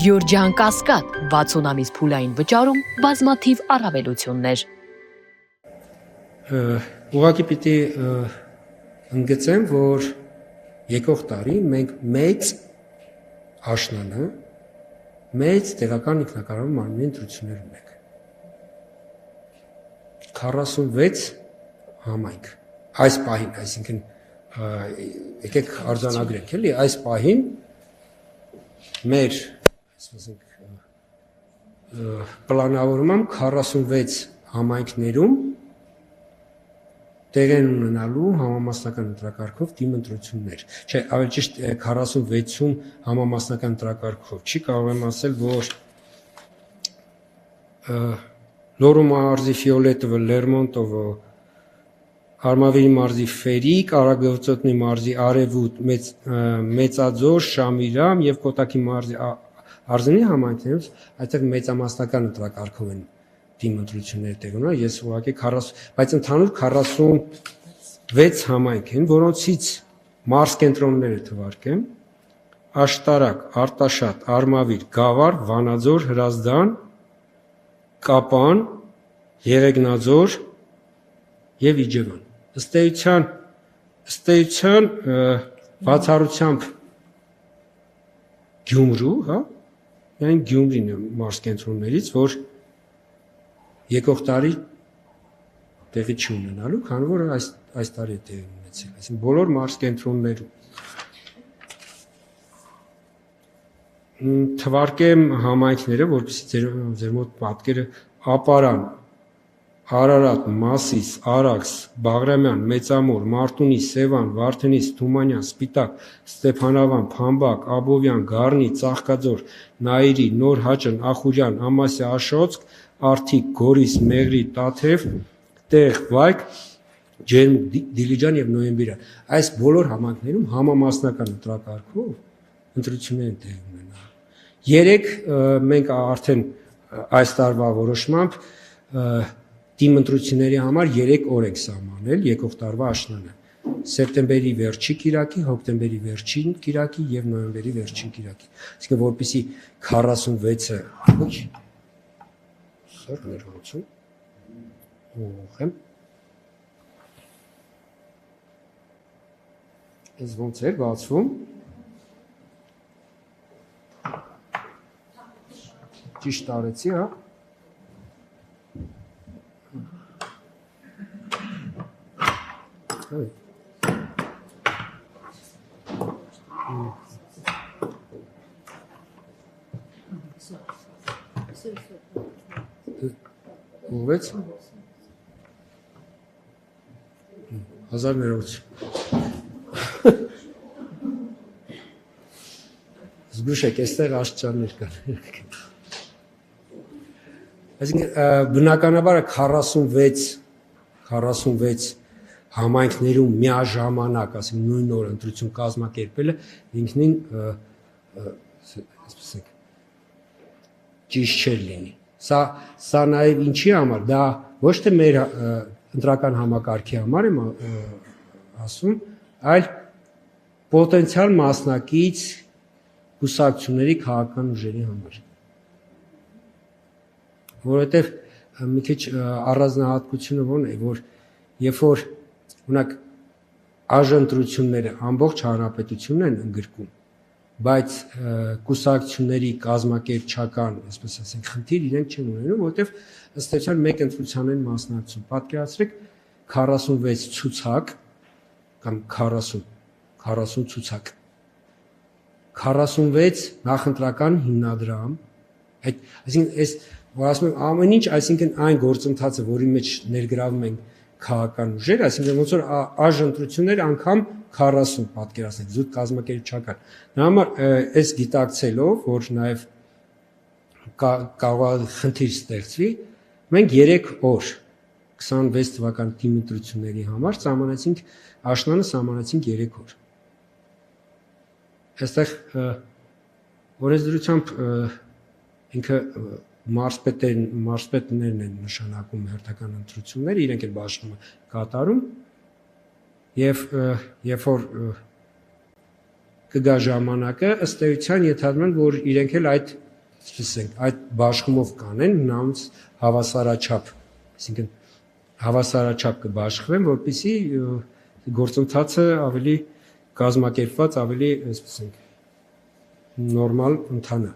Գյորջյան Կասկադ 60 ամիս փուլային վճարում բազմաթիվ առավելություններ։ Ուղղակի պիտի ընդգծեմ, որ եկող տարի մենք մեծ աշնանը մեծ տեղական ինքնակառավարման մարմնի ընտրություններ ունենք։ 46 համայնք այս պահին, այսինքն եկեք արձանագրենք, էլի, այս պահին մեր պլանավորմամբ 46 համայնքներում տեղ են ունենալու համամասնական ընտրակարգով թիմ ընտրություններ։ Չէ, ավելի ճիշտ 46-ում համամասնական ընտրակարգով չի, կարող եմ ասել, որ Լոռու մարզի Ֆիոլետովը, Լերմոնտովը, Արմավիրի մարզի Ֆերիկ, Արագածոտնի մարզի Արևուտ, Մեծաձոր, Շամիրամ եւ Կոտակի մարզի Արզենի համայնքներից այդտեղ մեծամասնական ընտրակարգով են թիմ ընտրությունները տեղ ունենա, ես ուղղակի 40, բայց ընդհանուր 46 համայնք են, որոնցից մարզ կենտրոնները թվարկեմ, Աշտարակ, Արտաշատ, Արմավիր, Գավառ, Վանաձոր, Հրազդան, Կապան, Եղեգնաձոր եւ Իջևան։ Ըստ էության բացառությամբ Գյումրու, հա, միայն Գյումրին է մարզ կենտրոններից, որ եկող տարի տեղի չի ունենալու, քանի որ այս տարի է տեղի ունեցել, այսինքն բոլոր մարզ կենտրոններում։ Թվարկեմ համայնքները, որպեսզի ձեր մոտ պատկերը Ապարան, Արարատ, Մասիս, Արաքս, Բաղրամյան, Մեծամոր, Մարտունի, Սևան, Վարդենիս, Թումանյան, Սպիտակ, Ստեփանավան, Փամբակ, Աբովյան, Գառնի, Ծաղկաձոր, Նայիրի, Նոր Հաճն, Ախուրյան, Ամասիա, Աշոտսկ, Արթիկ, Գորիս, Մեղրի, Տաթև, Տեղ, Վայք, Ջերմուկ, Դիլիջան եւ Նոյեմբիրյան։ Այս բոլոր համայնքներում համամասնական ընտրակարգով ընտրություններ են տեղի ունենալու։ Երեք մենք արդեն այս տարվա որոշմամբ թիմ ընտրությունների համար 3 օր ենք սահմանել եկող տարվա աշնանը։ Սեպտեմբերի վերջի կիրակի, հոկտեմբերի վերջին կիրակի եւ նոյեմբերի վերջին կիրակի։ Այսինքն որպեսզի 46-ը ոչ սոր ներողություն ուղղեմ։ Այս ոնց է բացվում։ Ճիշտ արեցի, հա։ Ուղղեց 1000 ներողություն։ Զգուշեք, այստեղ աշճաններ կան։ Այսինքն բնականաբար 46 համայնքներում միաժամանակ, ասենք նույն օր ընտրություն կազմակերպելը ինքնին ասենք ճիշտ չէր լինի։ Սա նաև ինչի համար, դա ոչ թե մեր ընտրական համակարգի համար եմ ասում, այլ պոտենցիալ մասնակից կուսակցությունների քաղաքական ուժերի համար։ Որովհետև մի քիչ առանձնահատկությունը ո՞րն է, որ երբ որ օրինակ աժընտրությունները ամբողջ հանրապետությունն են ընդգրկում, բայց կուսակցությունների կազմակերպչական, այսպես ասենք, խնդիր իրենք չեն ունենում, որովհետև ըստ էության մեկ ընտրության են մասնակցում։ Պատկերացրեք 46 ցուցակ կամ 40 ցուցակ, 46 նախընտրական հիմնադրամ, այսինքն այս որ ասում եմ ամեն ինչ, այսինքն այն գործընթացը, որի մեջ ներգրավում են քաղաքական ուժեր, այսինքն ոնց որ աժընտրություններ անգամ 40 պատկերացնեք, զուտ կազմակերպչական։ Դրա համար այս գիտակցելով, որ նաև կարող է խնդիր ստեղծվի, մենք 3 օր 26 թվականի թիմ ընտրությունների համար սահմանեցինք աշնանը սահմանեցինք 3 օր։ Այստեղ օրենսդրությամբ ինքը մարզպետներն են նշանակում հերթական ընտրությունները, իրենք էլ բաշխում են կատարում եւ երբ որ կգա ժամանակը ըստ էության ենթադրում են, որ իրենք էլ այդ ասենք այդ բաշխումով կանեն նրանց հավասարաչափ, այսինքն հավասարաչափ կբաշխվեն, որպեսզի գործընթացը ավելի կազմակերպված, ավելի, այսպես ասենք, նորմալ ընթանա։